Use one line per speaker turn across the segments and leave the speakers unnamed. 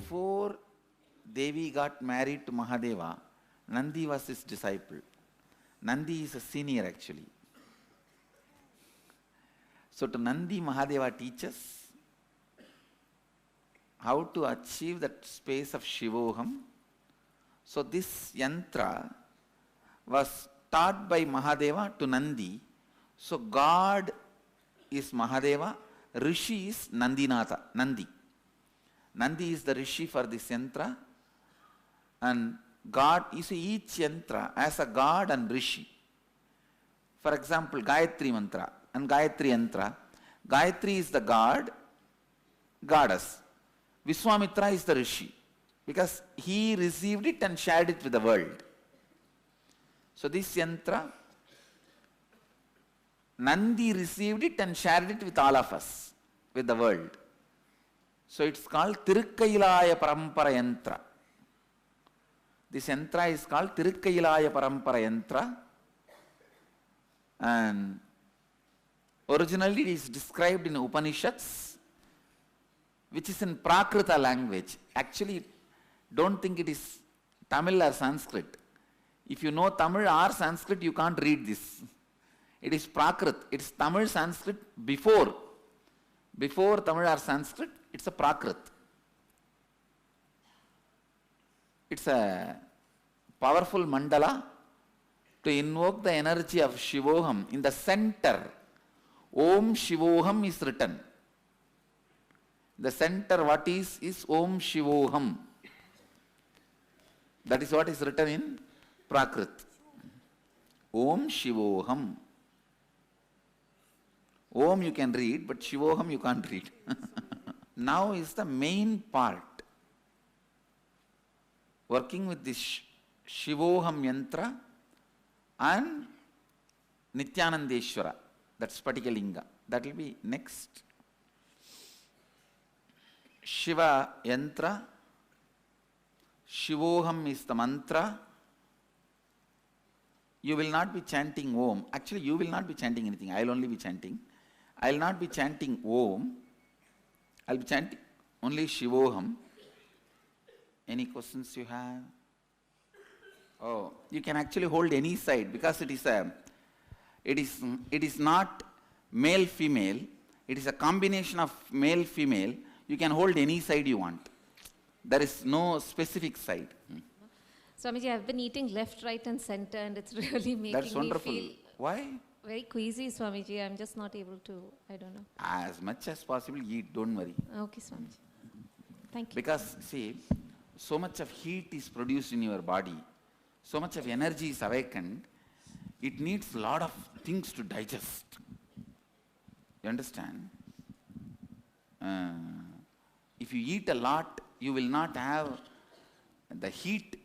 before Devi got married to Mahadeva, Nandi was his disciple. Nandi is a senior actually. So to Nandi, Mahadeva teaches how to achieve that space of Shivoham. So this yantra was taught by Mahadeva to Nandi. So God is Mahadeva, Rishi is Nandinatha, Nandi. Nandi is the Rishi for this yantra, and God, you see each yantra as a God and Rishi. For example, Gayatri mantra and Gayatri yantra. Gayatri is the God, goddess. Vishwamitra is the Rishi, because he received it and shared it with the world. So this yantra, Nandi received it and shared it with all of us, with the world. So it's called Tirukkailaya Parampara Yantra. This yantra is called Tirukkailaya Parampara Yantra, and originally it is described in Upanishads, which is in Prakrita language. Actually, don't think it is Tamil or Sanskrit. If you know Tamil or Sanskrit, you can't read this. It is Prakrit. It's Tamil, Sanskrit before. Before Tamil or Sanskrit, it's a Prakrit. It's a powerful mandala to invoke the energy of Shivoham. In the center, Om Shivoham is written. The center, what is Om Shivoham. That is what is written in Prakrit. Om Shivoham. Om you can read, but Shivoham you can't read. Now is the main part. Working with this Shivoham Yantra and Nityanandeshwara. That's Patikalinga. That will be next. Shiva Yantra. Shivoham is the mantra. You will not be chanting Om. Actually, you will not be chanting anything. I will only be chanting. I will not be chanting Om. I will be chanting only Shivoham. Any questions you have? Oh, you can actually hold any side, because it is not male female. It is a combination of male female. You can hold any side you want. There is no specific side.
Swamiji, I've been eating left, right and center, and it's really making me feel
Why?
very queasy, Swamiji. I'm just not able to, I don't know.
As much as possible eat, don't worry.
Okay, Swamiji. Thank you.
Because see, so much of heat is produced in your body, so much of energy is awakened, it needs a lot of things to digest. You understand? If you eat a lot, you will not have the heat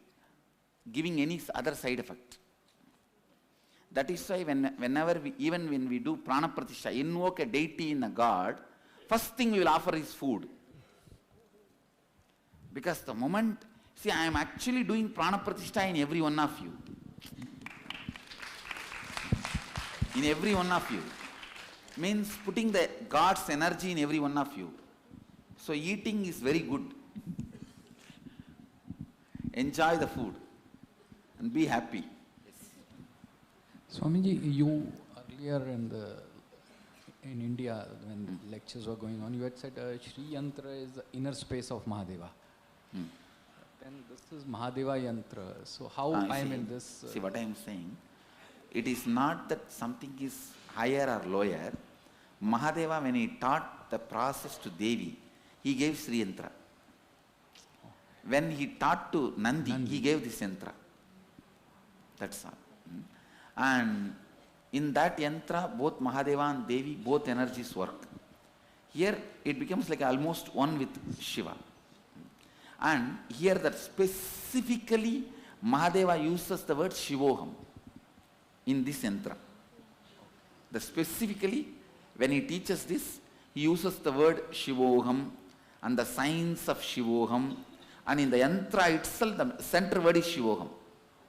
giving any other side effect. That is why whenever even when we do prana pratishtha, invoke a deity in a god, first thing we will offer is food. Because the moment, see, I am actually doing prana pratishtha in every one of you. In every one of you. Means putting the God's energy in every one of you. So eating is very good. Enjoy the food and be happy.
Swamiji, you earlier in India, when lectures were going on, you had said Shri Yantra is the inner space of Mahadeva. Then this is Mahadeva Yantra. So how I am in this?
See what I am saying? It is not that something is higher or lower. Mahadeva, when he taught the process to Devi, he gave Sri Yantra. When he taught to Nandi, he gave this yantra. That's all. And in that yantra, both Mahadeva and Devi, both energies work. Here it becomes like almost one with Shiva. And here that specifically Mahadeva uses the word Shivoham in this yantra. The specifically, when he teaches this, he uses the word Shivoham and the signs of Shivoham. And in the yantra itself, the center word is Shivoham.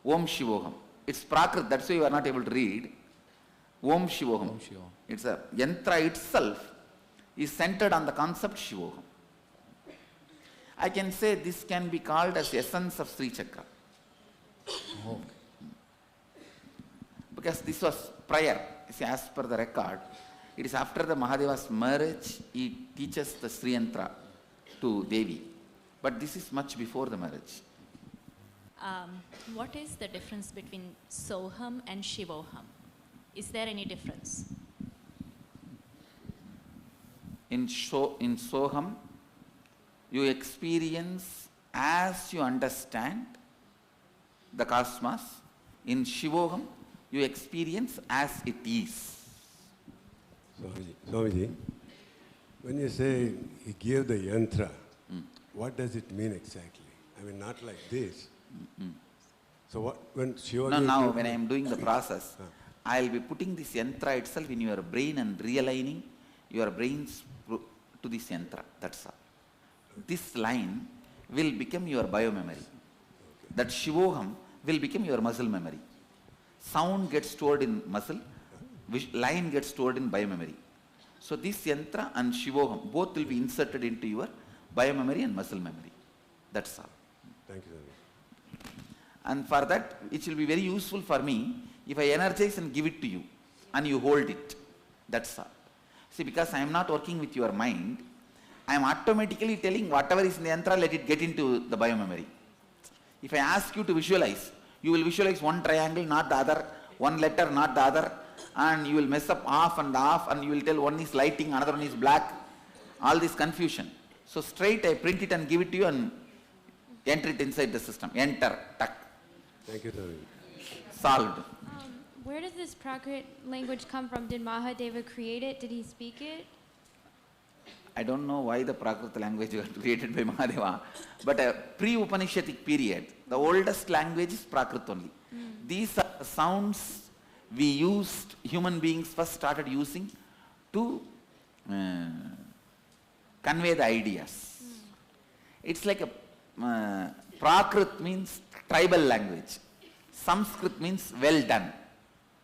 Om Shivoham. It's Prakrit, that's why you are not able to read. Om Shivoham.
Om Shivoham.
It's a yantra itself is centered on the concept Shivoham. I can say this can be called as essence of Sri Chakra.
Oh.
Because this was prior, see, as per the record, it is after the Mahadeva's marriage, he teaches the Sri Yantra to Devi. But this is much before the marriage.
What is the difference between Soham and Shivoham? Is there any difference?
In Soham, you experience as you understand the cosmos. In Shivoham, you experience as it is.
Swamiji, when you say he gave the yantra, what does it mean exactly? I mean, not like this. So what, when Shiva
No,
gave
now
the-
when I am doing the process, I will be putting this yantra itself in your brain and realigning your brains to this yantra. That's all. This line will become your biomemory. That Shivoham will become your muscle memory. Sound gets stored in muscle, line gets stored in biomemory. So this yantra and Shivoham both will be inserted into your biomemory and muscle memory. That's all.
Thank you, Swami.
And for that, it will be very useful for me if I energize and give it to you and you hold it. That's all. See, because I am not working with your mind, I am automatically telling whatever is in the yantra, let it get into the biomemory. If I ask you to visualize, you will visualize one triangle, not the other, one letter, not the other, and you will mess up off, and you will tell one is lighting, another one is black, all this confusion. So straight I print it and give it to you and enter it inside the system. Enter, tuck,
Thank you, Swami.
solved.
Where does this Prakrit language come from? Did Mahadeva create it? Did he speak it?
I don't know why the Prakrit language was created by Mahadeva, but a pre-Upanishadic period, the oldest language is Prakrit only. These are the sounds we used, human beings first started using to convey the ideas. It's like a Prakrit means tribal language. Sanskrit means well done,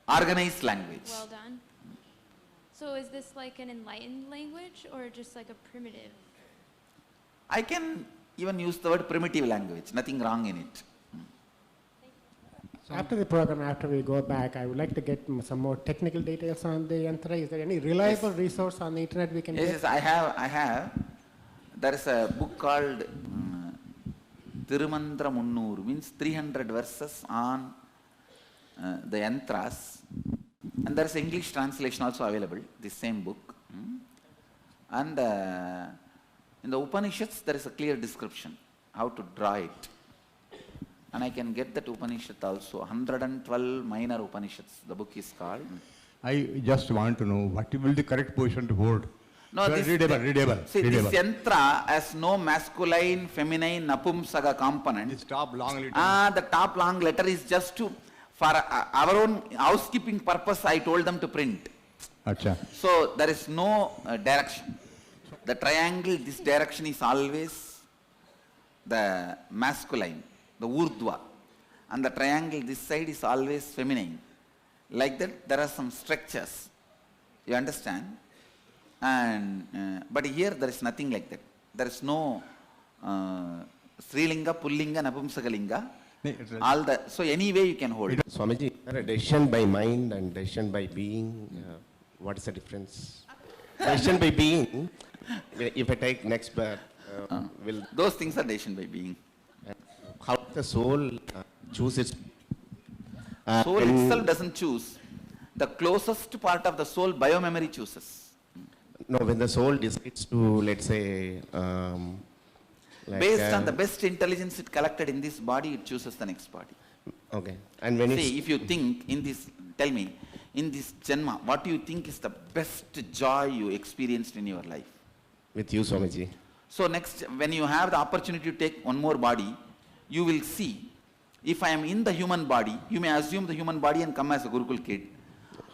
organized language.
Well done. So is this like an enlightened language or just like a primitive?
I can even use the word primitive language, nothing wrong in it.
After the program, after we go back, I would like to get some more technical details on the yantra. Is there any reliable resource on the internet we can
Yes,
get?
yes, I have. There is a book called Tirumantra Munnur, means 300 verses on the yantras. And there is English translation also available, this same book. And in the Upanishads, there is a clear description how to draw it. And I can get that Upanishad also, 112 minor Upanishads, the book is called.
I just want to know what will be the correct position to hold.
No,
So
this,
readable.
See, this yantra has no masculine, feminine, napumsaka component.
This top long little.
The top long letter is just to, for our own housekeeping purpose, I told them to print.
Acha.
So there is no direction. The triangle, this direction is always the masculine, the urdhva. And the triangle, this side is always feminine. Like that, there are some structures. You understand? And but here there is nothing like that. There is no Srilinga, Pullinga, Napumsakalinga. All the, so any way you can hold.
Swamiji, decision by mind and decision by being, what is the difference? Decision by being, if I take next birth, will
Those things are decision by being.
how the soul choose its
Soul itself doesn't choose. The closest part of the soul, biomemory chooses.
No, when the soul decides to, let's say, like,
Based on the best intelligence it collected in this body, it chooses the next body.
okay, and when
See, if you think in this, tell me, in this Janma, what do you think is the best joy you experienced in your life?
with you, Swamiji,
So next, when you have the opportunity to take one more body, you will see, if I am in the human body, you may assume the human body and come as a Gurukul kid.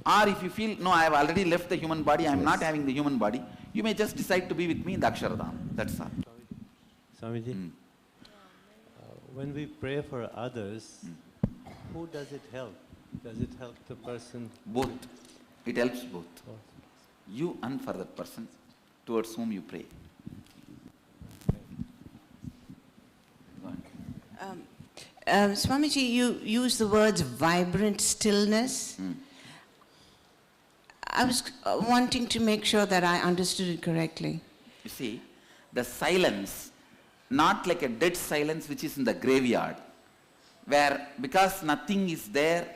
Or if you feel, no, I have already left the human body, I am not having the human body, you may just decide to be with me in the Aksharadham. That's all.
Swamiji, when we pray for others, who does it help? Does it help the person?
Both. It helps both. You and for that person towards whom you pray.
Swamiji, you use the words vibrant stillness. I was wanting to make sure that I understood it correctly.
You see, the silence, not like a dead silence which is in the graveyard, where because nothing is there,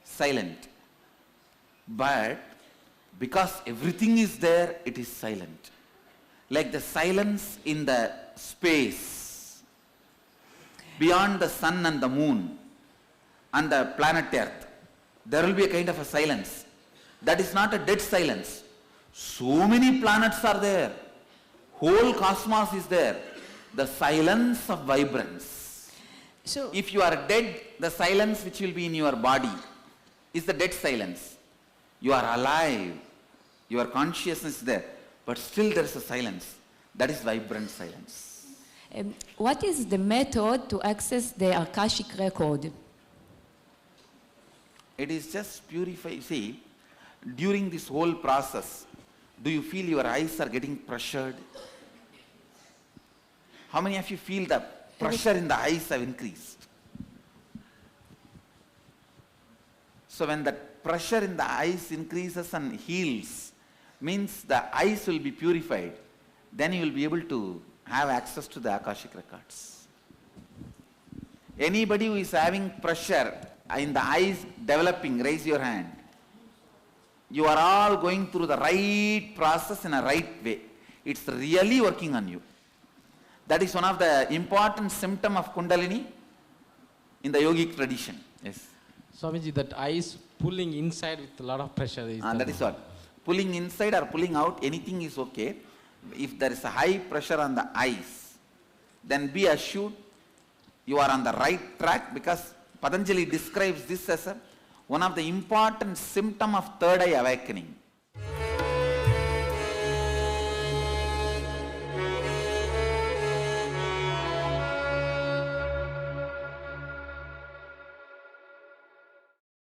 silent. But because everything is there, it is silent. Like the silence in the space, beyond the sun and the moon and the planet Earth, there will be a kind of a silence. That is not a dead silence. So many planets are there. Whole cosmos is there. The silence of vibrance.
So,
if you are dead, the silence which will be in your body is the dead silence. You are alive. Your consciousness is there. But still there is a silence. That is vibrant silence.
What is the method to access the Akashic record?
It is just purify. See, during this whole process, do you feel your eyes are getting pressured? How many of you feel the pressure in the eyes have increased? So when the pressure in the eyes increases and heals, means the eyes will be purified. Then you will be able to have access to the Akashic records. Anybody who is having pressure in the eyes developing, raise your hand. You are all going through the right process in a right way. It's really working on you. That is one of the important symptoms of Kundalini in the yogic tradition. Yes.
Swamiji, that eyes pulling inside with a lot of pressure.
That is what. Pulling inside or pulling out, anything is okay. If there is a high pressure on the eyes, then be assured you are on the right track, because Patanjali describes this as one of the important symptoms of third eye awakening.